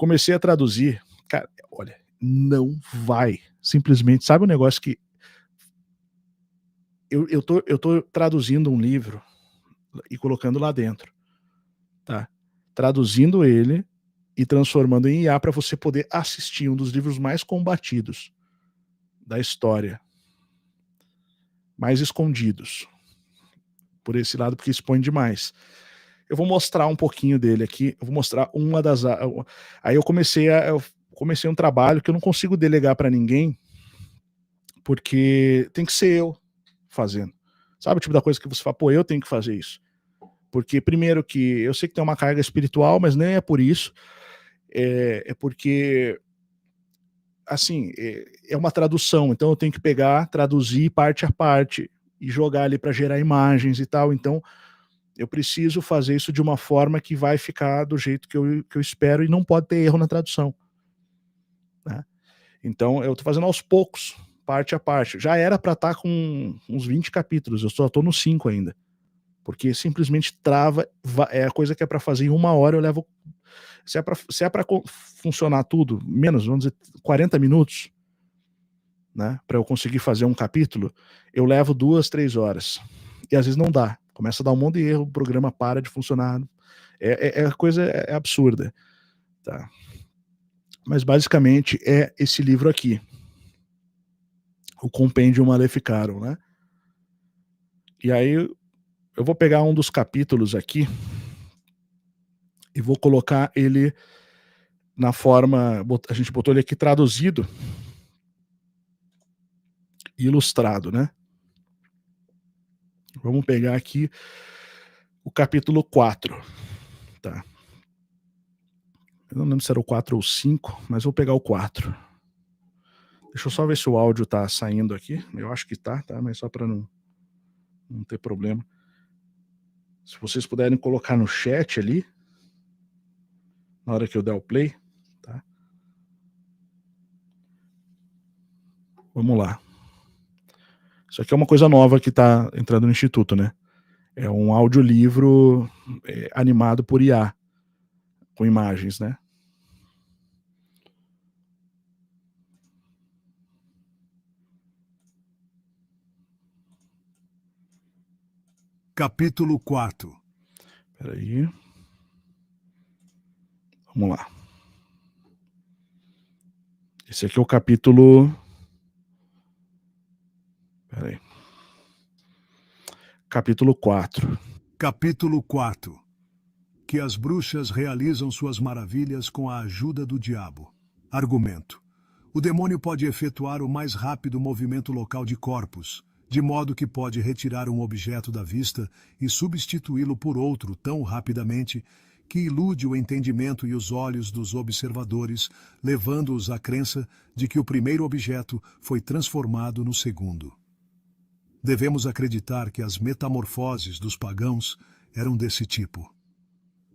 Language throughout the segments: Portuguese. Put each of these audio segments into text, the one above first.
comecei a traduzir, cara, olha, não vai. Simplesmente, sabe um negócio que eu tô traduzindo um livro e colocando lá dentro, tá? Traduzindo ele e transformando em IA para você poder assistir um dos livros mais combatidos da história, mais escondidos, por esse lado, porque expõe demais. Eu vou mostrar um pouquinho dele aqui, eu vou mostrar uma das... Aí eu comecei um trabalho que eu não consigo delegar para ninguém, porque tem que ser eu fazendo. Sabe o tipo da coisa que você fala, pô, eu tenho que fazer isso. Porque, primeiro, que eu sei que tem uma carga espiritual, mas nem é por isso. É porque, assim, é uma tradução. Então eu tenho que pegar, traduzir parte a parte e jogar ali para gerar imagens e tal. Então eu preciso fazer isso de uma forma que vai ficar do jeito que eu espero e não pode ter erro na tradução, né? Então eu tô fazendo aos poucos, parte a parte. Já era para estar com uns 20 capítulos, eu só tô no 5 ainda. Porque simplesmente trava, é a coisa que é para fazer em 1 hora, eu levo... Se é para funcionar tudo, menos, vamos dizer, 40 minutos, né, para eu conseguir fazer um capítulo, eu levo 2, 3 horas. E às vezes não dá. Começa a dar um monte de erro, o programa para de funcionar. A coisa é absurda. Tá? Mas basicamente é esse livro aqui. O Compendium Maleficarum, né? E aí eu vou pegar um dos capítulos aqui e vou colocar ele na forma... A gente botou ele aqui traduzido e ilustrado, né? Vamos pegar aqui o capítulo 4, tá? Eu não lembro se era o 4 ou 5, mas vou pegar o 4. Deixa eu só ver se o áudio tá saindo aqui. Eu acho que tá, mas só para não ter problema. Se vocês puderem colocar no chat ali, na hora que eu der o play, tá? Vamos lá. Isso aqui é uma coisa nova que tá entrando no Instituto, né? É um audiolivro animado por IA, com imagens, né? Capítulo 4. Peraí. Vamos lá. Esse aqui é o capítulo... Peraí. Capítulo 4. Capítulo 4. Que as bruxas realizam suas maravilhas com a ajuda do diabo. Argumento. O demônio pode efetuar o mais rápido movimento local de corpos, de modo que pode retirar um objeto da vista e substituí-lo por outro tão rapidamente que ilude o entendimento e os olhos dos observadores, levando-os à crença de que o primeiro objeto foi transformado no segundo. Devemos acreditar que as metamorfoses dos pagãos eram desse tipo.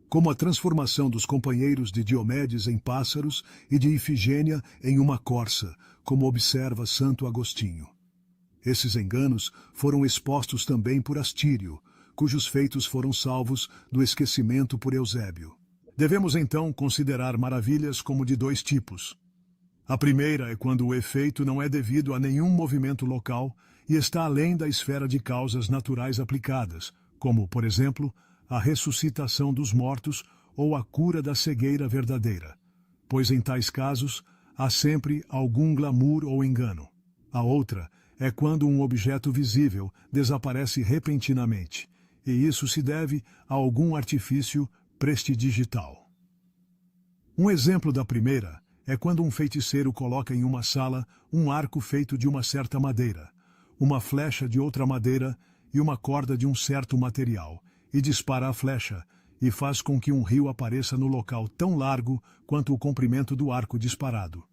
Como a transformação dos companheiros de Diomedes em pássaros e de Ifigênia em uma corça, como observa Santo Agostinho. Esses enganos foram expostos também por Astírio, cujos feitos foram salvos do esquecimento por Eusébio. Devemos então considerar maravilhas como de 2 tipos. A primeira é quando o efeito não é devido a nenhum movimento local e está além da esfera de causas naturais aplicadas, como, por exemplo, a ressuscitação dos mortos ou a cura da cegueira verdadeira, pois em tais casos há sempre algum glamour ou engano. A outra é quando um objeto visível desaparece repentinamente, e isso se deve a algum artifício prestidigital. Um exemplo da primeira é quando um feiticeiro coloca em uma sala um arco feito de uma certa madeira, uma flecha de outra madeira e uma corda de um certo material, e dispara a flecha, e faz com que um rio apareça no local tão largo quanto o comprimento do arco disparado.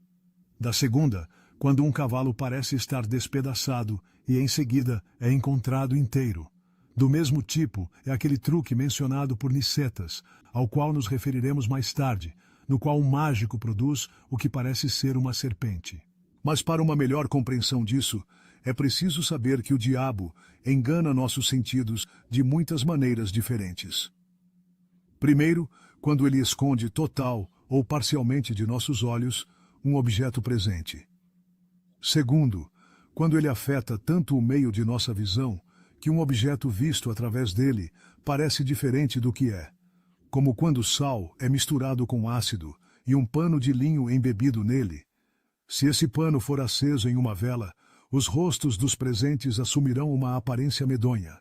Da segunda, quando um cavalo parece estar despedaçado e em seguida é encontrado inteiro. Do mesmo tipo é aquele truque mencionado por Nicetas, ao qual nos referiremos mais tarde, no qual um mágico produz o que parece ser uma serpente. Mas para uma melhor compreensão disso, é preciso saber que o diabo engana nossos sentidos de muitas maneiras diferentes. Primeiro, quando ele esconde total ou parcialmente de nossos olhos, um objeto presente. Segundo, quando ele afeta tanto o meio de nossa visão, que um objeto visto através dele parece diferente do que é, como quando sal é misturado com ácido e um pano de linho embebido nele. Se esse pano for aceso em uma vela, os rostos dos presentes assumirão uma aparência medonha.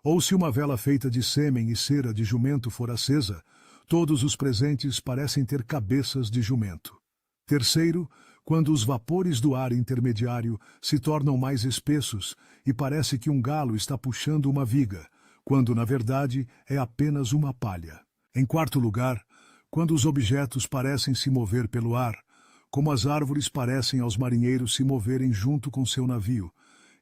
Ou se uma vela feita de sêmen e cera de jumento for acesa, todos os presentes parecem ter cabeças de jumento. Terceiro, quando os vapores do ar intermediário se tornam mais espessos e parece que um galo está puxando uma viga, quando na verdade é apenas uma palha. Em quarto lugar, quando os objetos parecem se mover pelo ar, como as árvores parecem aos marinheiros se moverem junto com seu navio.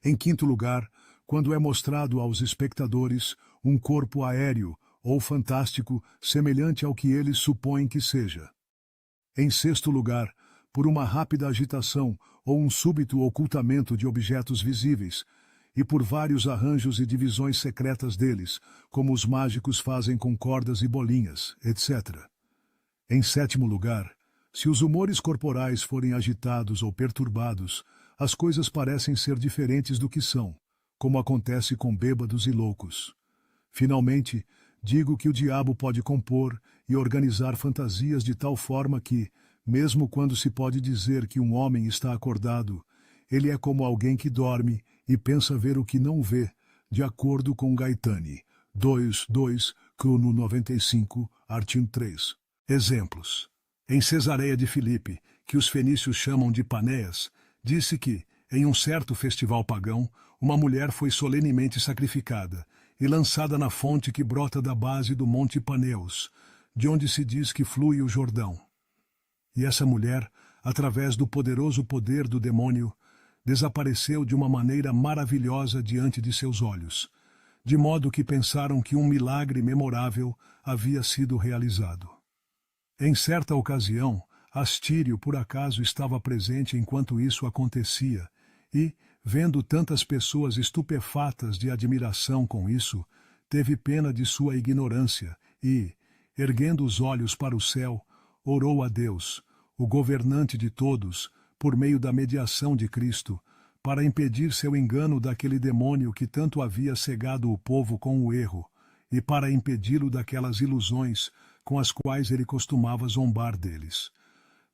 Em quinto lugar, quando é mostrado aos espectadores um corpo aéreo ou fantástico semelhante ao que eles supõem que seja. Em sexto lugar, por uma rápida agitação ou um súbito ocultamento de objetos visíveis, e por vários arranjos e divisões secretas deles, como os mágicos fazem com cordas e bolinhas, etc. Em sétimo lugar, se os humores corporais forem agitados ou perturbados, as coisas parecem ser diferentes do que são, como acontece com bêbados e loucos. Finalmente, digo que o diabo pode compor e organizar fantasias de tal forma que, mesmo quando se pode dizer que um homem está acordado, ele é como alguém que dorme e pensa ver o que não vê, de acordo com Gaetani, 2, Crono 95, artigo 3. Exemplos. Em Cesareia de Filipe, que os fenícios chamam de Panéas, disse que, em um certo festival pagão, uma mulher foi solenemente sacrificada e lançada na fonte que brota da base do Monte Paneus, de onde se diz que flui o Jordão. E essa mulher, através do poderoso poder do demônio, desapareceu de uma maneira maravilhosa diante de seus olhos, de modo que pensaram que um milagre memorável havia sido realizado. Em certa ocasião, Astírio por acaso estava presente enquanto isso acontecia, e, vendo tantas pessoas estupefatas de admiração com isso, teve pena de sua ignorância e, erguendo os olhos para o céu, orou a Deus, o governante de todos, por meio da mediação de Cristo, para impedir seu engano daquele demônio que tanto havia cegado o povo com o erro, e para impedi-lo daquelas ilusões com as quais ele costumava zombar deles.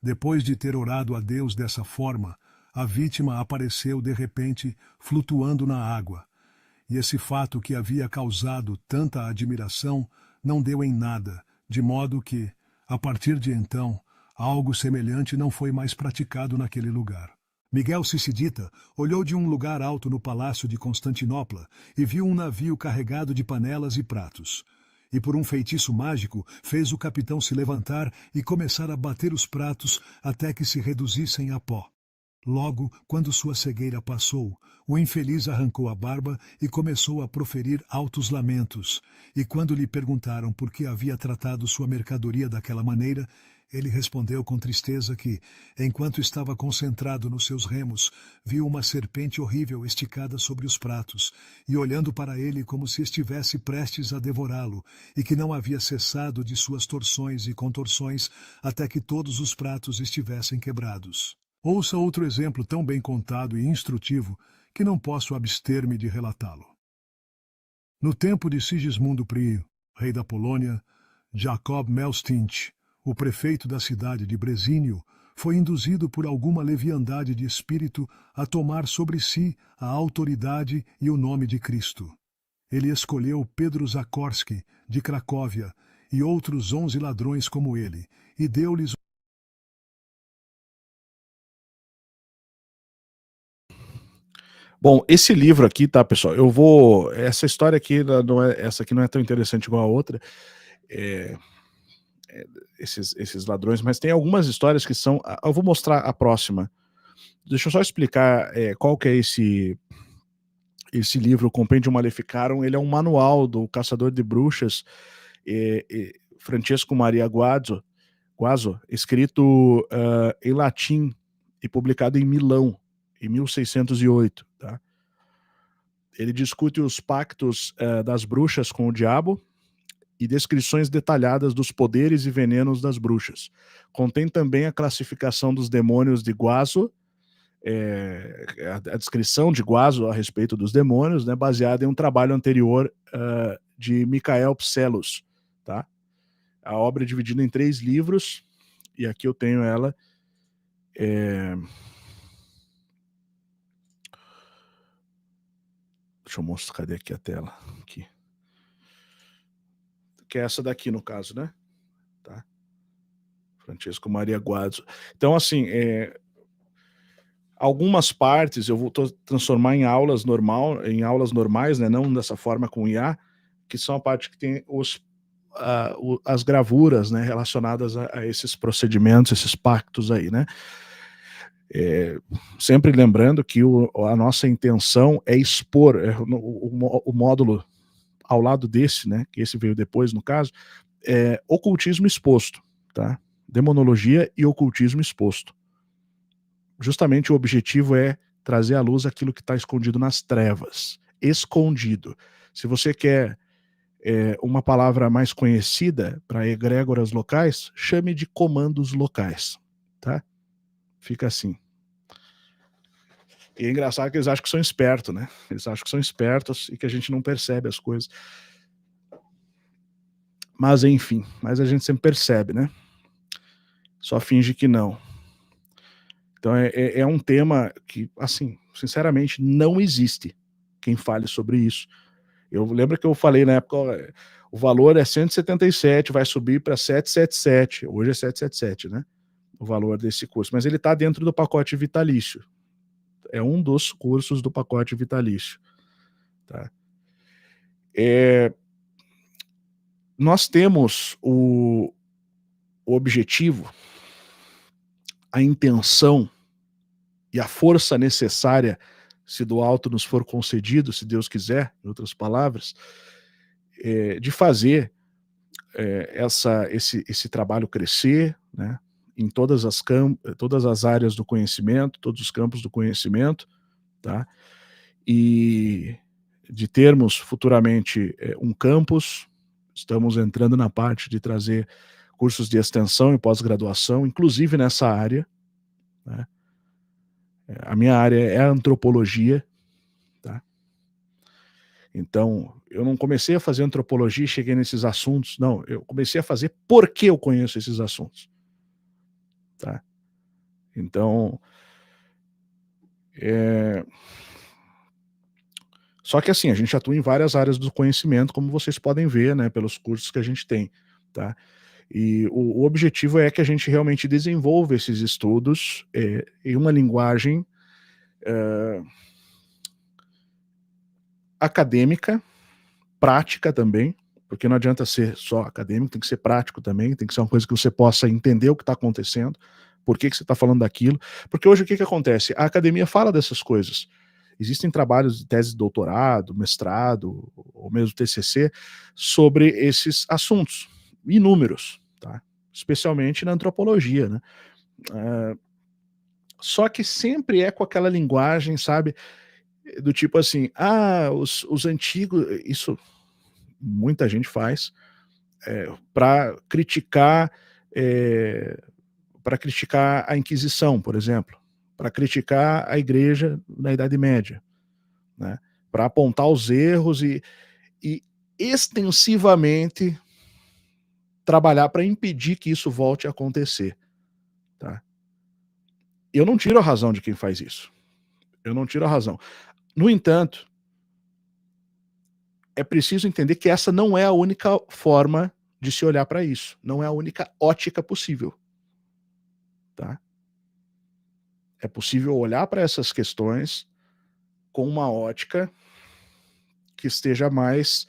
Depois de ter orado a Deus dessa forma, a vítima apareceu de repente flutuando na água, e esse fato que havia causado tanta admiração não deu em nada, de modo que, a partir de então, algo semelhante não foi mais praticado naquele lugar. Miguel Sicidita olhou de um lugar alto no palácio de Constantinopla e viu um navio carregado de panelas e pratos. E por um feitiço mágico fez o capitão se levantar e começar a bater os pratos até que se reduzissem a pó. Logo, quando sua cegueira passou, o infeliz arrancou a barba e começou a proferir altos lamentos, e quando lhe perguntaram por que havia tratado sua mercadoria daquela maneira, ele respondeu com tristeza que, enquanto estava concentrado nos seus remos, viu uma serpente horrível esticada sobre os pratos, e olhando para ele como se estivesse prestes a devorá-lo, e que não havia cessado de suas torções e contorções até que todos os pratos estivessem quebrados. Ouça outro exemplo tão bem contado e instrutivo que não posso abster-me de relatá-lo. No tempo de Sigismundo I, rei da Polônia, Jacob Melstint, o prefeito da cidade de Brezínio, foi induzido por alguma leviandade de espírito a tomar sobre si a autoridade e o nome de Cristo. Ele escolheu Pedro Zakorski, de Cracóvia, e outros 11 ladrões como ele, e deu-lhes Bom, esse livro aqui, tá, pessoal? Essa história aqui não é, essa aqui não é tão interessante igual a outra. Esses ladrões, mas tem algumas histórias que são. Eu vou mostrar a próxima. Deixa eu só explicar qual que é esse livro, o Compendium Maleficarum. Ele é um manual do caçador de bruxas, Francesco Maria Guazzo, escrito em latim e publicado em Milão, em 1608. Tá? Ele discute os pactos das bruxas com o diabo e descrições detalhadas dos poderes e venenos das bruxas. Contém também a classificação dos demônios de Guaso, a descrição de Guaso a respeito dos demônios, né, baseada em um trabalho anterior de Michael Psellos, tá? A obra é dividida em 3 livros, e aqui eu tenho ela. Deixa eu mostrar, cadê aqui a tela? Aqui. Que é essa daqui, no caso, né? Tá? Francesco Maria Guazzo. Então, assim, algumas partes eu vou transformar em aulas normais, né? Não dessa forma com IA, que são a parte que tem as gravuras, né, relacionadas a esses procedimentos, esses pactos aí, né? Sempre lembrando que a nossa intenção é expor o módulo ao lado desse, né, que esse veio depois no caso, ocultismo exposto, tá? Demonologia e ocultismo exposto. Justamente o objetivo é trazer à luz aquilo que está escondido nas trevas, escondido. Se você quer uma palavra mais conhecida para egrégoras locais, chame de comandos locais, tá? Fica assim. E é engraçado que eles acham que são espertos, né? Eles acham que são espertos e que a gente não percebe as coisas. Mas enfim, mas a gente sempre percebe, né? Só finge que não. Então é um tema que, assim, sinceramente, não existe quem fale sobre isso. Eu lembro que eu falei na época, o valor é 177, vai subir para 777, hoje é 777, né? O valor desse curso, mas ele está dentro do pacote vitalício. É um dos cursos do pacote vitalício. Tá? Nós temos o objetivo, a intenção e a força necessária, se do alto nos for concedido, se Deus quiser, em outras palavras, de fazer esse trabalho crescer, né, em todas as áreas do conhecimento, todos os campos do conhecimento, tá? E de termos futuramente um campus, estamos entrando na parte de trazer cursos de extensão e pós-graduação, inclusive nessa área, né? A minha área é a antropologia, tá? Então, eu não comecei a fazer antropologia e cheguei nesses assuntos, não, eu comecei a fazer porque eu conheço esses assuntos, tá? Então, só que assim, a gente atua em várias áreas do conhecimento, como vocês podem ver, né, pelos cursos que a gente tem, tá? E o objetivo é que a gente realmente desenvolva esses estudos em uma linguagem acadêmica, prática também, porque não adianta ser só acadêmico, tem que ser prático também, tem que ser uma coisa que você possa entender o que está acontecendo, por que você está falando daquilo, porque hoje o que acontece? A academia fala dessas coisas, existem trabalhos de tese de doutorado, mestrado, ou mesmo TCC, sobre esses assuntos, inúmeros, tá? Especialmente na antropologia, né? Só que sempre é com aquela linguagem, sabe, do tipo assim, os antigos, isso muita gente faz, para criticar a Inquisição, por exemplo, para criticar a Igreja na Idade Média, né? Para apontar os erros e extensivamente trabalhar para impedir que isso volte a acontecer, tá? Eu não tiro a razão de quem faz isso. Eu não tiro a razão. No entanto, é preciso entender que essa não é a única forma de se olhar para isso. Não é a única ótica possível, tá? É possível olhar para essas questões com uma ótica que esteja mais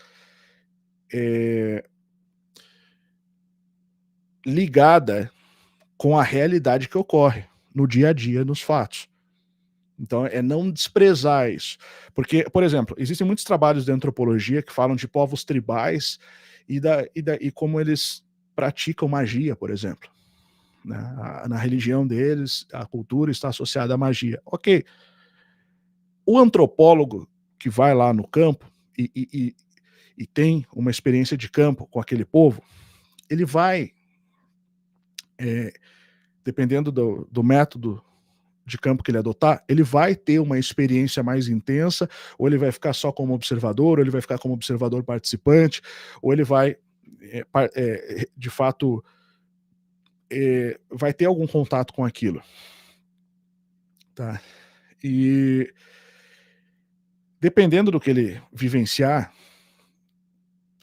ligada com a realidade que ocorre no dia a dia, nos fatos. Então, é não desprezar isso. Porque, por exemplo, existem muitos trabalhos de antropologia que falam de povos tribais e como eles praticam magia, por exemplo. Né? Na religião deles, a cultura está associada à magia. Ok. O antropólogo que vai lá no campo e tem uma experiência de campo com aquele povo, ele vai, dependendo do método de campo que ele adotar, ele vai ter uma experiência mais intensa, ou ele vai ficar só como observador, ou ele vai ficar como observador participante, ou ele vai, de fato, vai ter algum contato com aquilo. Tá? E dependendo do que ele vivenciar,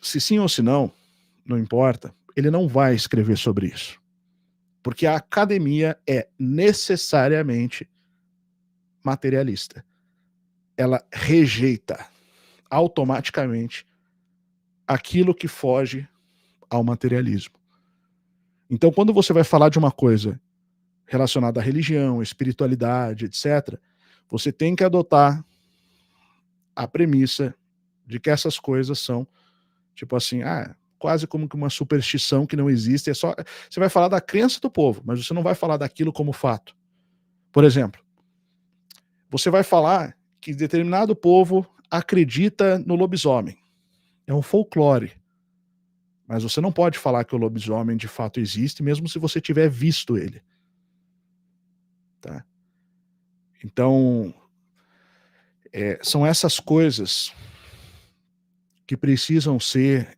se sim ou se não, não importa, ele não vai escrever sobre isso. Porque a academia é necessariamente materialista. Ela rejeita automaticamente aquilo que foge ao materialismo. Então, quando você vai falar de uma coisa relacionada à religião, espiritualidade, etc., você tem que adotar a premissa de que essas coisas são, tipo assim, quase como que uma superstição que não existe. Você vai falar da crença do povo, mas você não vai falar daquilo como fato. Por exemplo, você vai falar que determinado povo acredita no lobisomem. É um folclore. Mas você não pode falar que o lobisomem de fato existe, mesmo se você tiver visto ele. Tá? Então, são essas coisas que precisam ser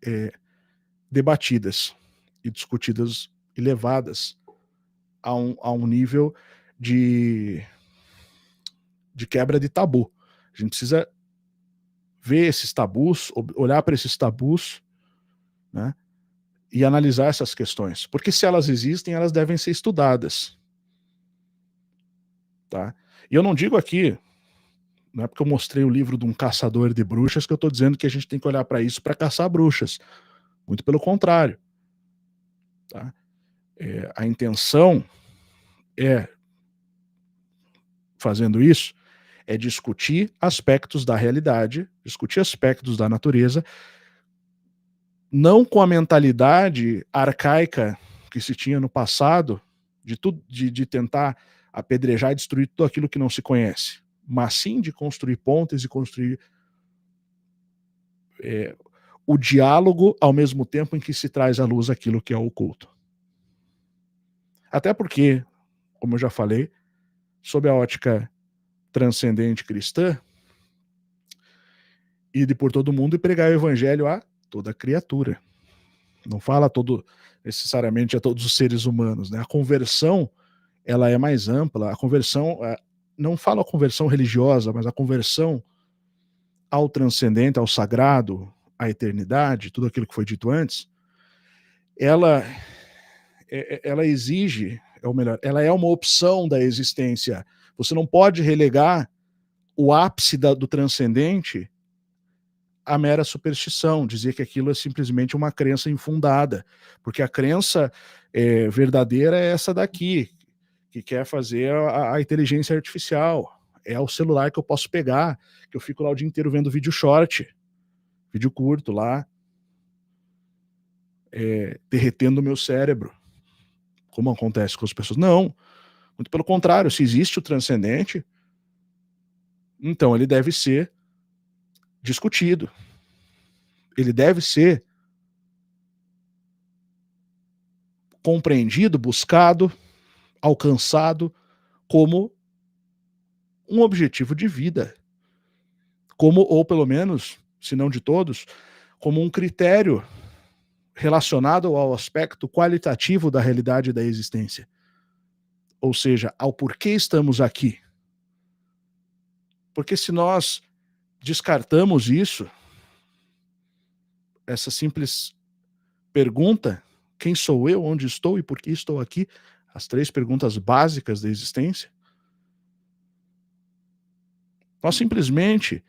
debatidas e discutidas e levadas a um nível de quebra de tabu. A gente precisa ver esses tabus, olhar para esses tabus, né, e analisar essas questões. Porque se elas existem, elas devem ser estudadas. Tá? E eu não digo aqui, não é porque eu mostrei o livro de um caçador de bruxas que eu estou dizendo que a gente tem que olhar para isso para caçar bruxas. Muito pelo contrário. Tá? A intenção fazendo isso, é discutir aspectos da realidade, discutir aspectos da natureza, não com a mentalidade arcaica que se tinha no passado, de tentar apedrejar e destruir tudo aquilo que não se conhece, mas sim de construir pontes e construir o diálogo ao mesmo tempo em que se traz à luz aquilo que é oculto. Até porque, como eu já falei, sob a ótica transcendente cristã, ir por todo mundo e pregar o evangelho a toda criatura. Não fala necessariamente a todos os seres humanos, né? A conversão, ela é mais ampla. A conversão, não falo a conversão religiosa, mas a conversão ao transcendente, ao sagrado, à eternidade, tudo aquilo que foi dito antes, ela exige, ou melhor, ela é uma opção da existência. Você não pode relegar o ápice do transcendente a mera superstição, dizer que aquilo é simplesmente uma crença infundada, porque a crença verdadeira é essa daqui, que quer fazer a inteligência artificial, é o celular que eu posso pegar, que eu fico lá o dia inteiro vendo vídeo short, vídeo curto lá, derretendo o meu cérebro, como acontece com as pessoas. Não, muito pelo contrário, se existe o transcendente, então ele deve ser discutido. Ele deve ser compreendido, buscado, alcançado como um objetivo de vida. Ou pelo menos, se não de todos, como um critério relacionado ao aspecto qualitativo da realidade da existência. Ou seja, ao porquê estamos aqui. Porque se nós descartamos isso, essa simples pergunta, quem sou eu, onde estou e por que estou aqui, as 3 perguntas básicas da existência, nós simplesmente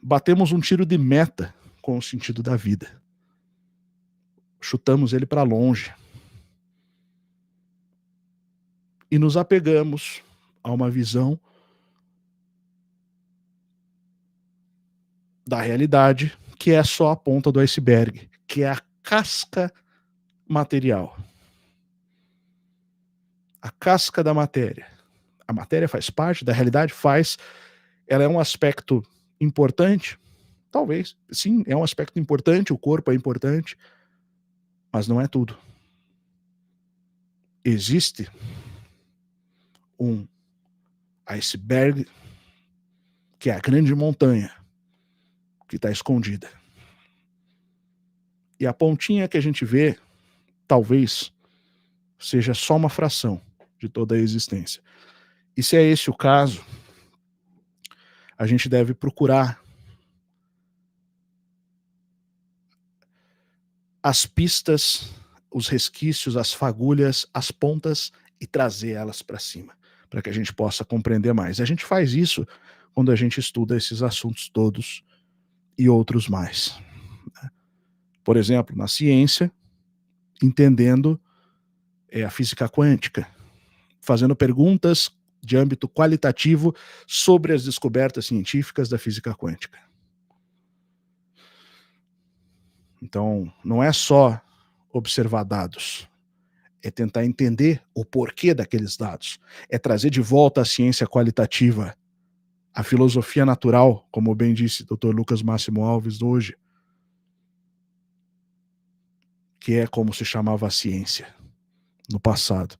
batemos um tiro de meta com o sentido da vida. Chutamos ele para longe. E nos apegamos a uma visão da realidade que é só a ponta do iceberg, que é a casca material. A casca da matéria. A matéria faz parte da realidade, ela é um aspecto importante, Talvez, sim, é um aspecto importante, o corpo é importante, mas não é tudo. Existe um iceberg, que é a grande montanha, que está escondida. E a pontinha que a gente vê, talvez, seja só uma fração de toda a existência. E se é esse o caso, a gente deve procurar as pistas, os resquícios, as fagulhas, as pontas e trazer elas para cima, para que a gente possa compreender mais. A gente faz isso quando a gente estuda esses assuntos todos e outros mais. Por exemplo, na ciência, entendendo a física quântica, fazendo perguntas de âmbito qualitativo sobre as descobertas científicas da física quântica. Então, não é só observar dados, é tentar entender o porquê daqueles dados, é trazer de volta a ciência qualitativa, a filosofia natural, como bem disse o Dr. Lucas Máximo Alves hoje, que é como se chamava a ciência no passado.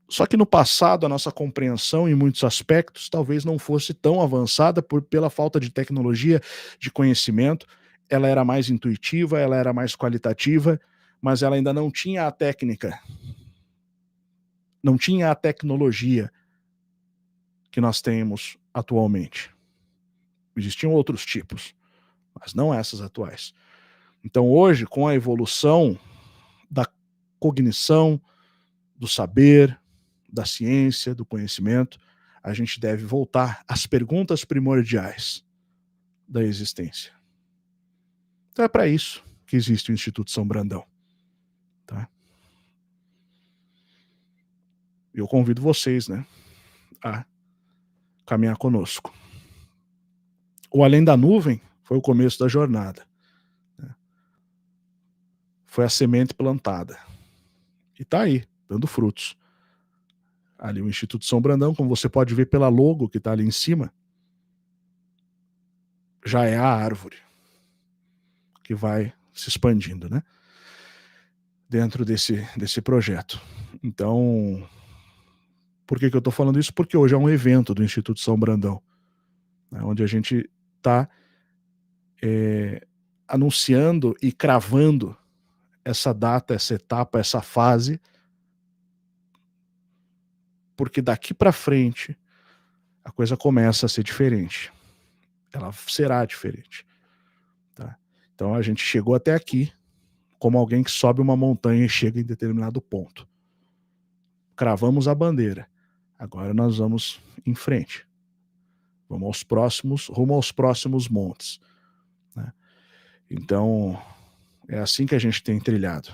Só que no passado a nossa compreensão em muitos aspectos talvez não fosse tão avançada pela falta de tecnologia, de conhecimento. Ela era mais intuitiva, ela era mais qualitativa, mas ela ainda não tinha a técnica, não tinha a tecnologia que nós temos atualmente. Existiam outros tipos, mas não essas atuais. Então hoje, com a evolução da cognição, do saber, da ciência, do conhecimento, a gente deve voltar às perguntas primordiais da existência. Então é para isso que existe o Instituto São Brandão. Tá? Eu convido vocês, né, a caminhar conosco. O Além da Nuvem foi o começo da jornada. Né? Foi a semente plantada. E está aí, dando frutos. Ali o Instituto São Brandão, como você pode ver pela logo que está ali em cima, já é a árvore que vai se expandindo, né? Dentro desse projeto. Então, por que eu estou falando isso? Porque hoje é um evento do Instituto São Brandão, né, onde a gente está anunciando e cravando essa data, essa etapa, essa fase, porque daqui para frente a coisa começa a ser diferente. Ela será diferente. Tá? Então a gente chegou até aqui como alguém que sobe uma montanha e chega em determinado ponto. Cravamos a bandeira. Agora nós vamos em frente. Vamos rumo aos próximos montes. Né? Então, é assim que a gente tem trilhado.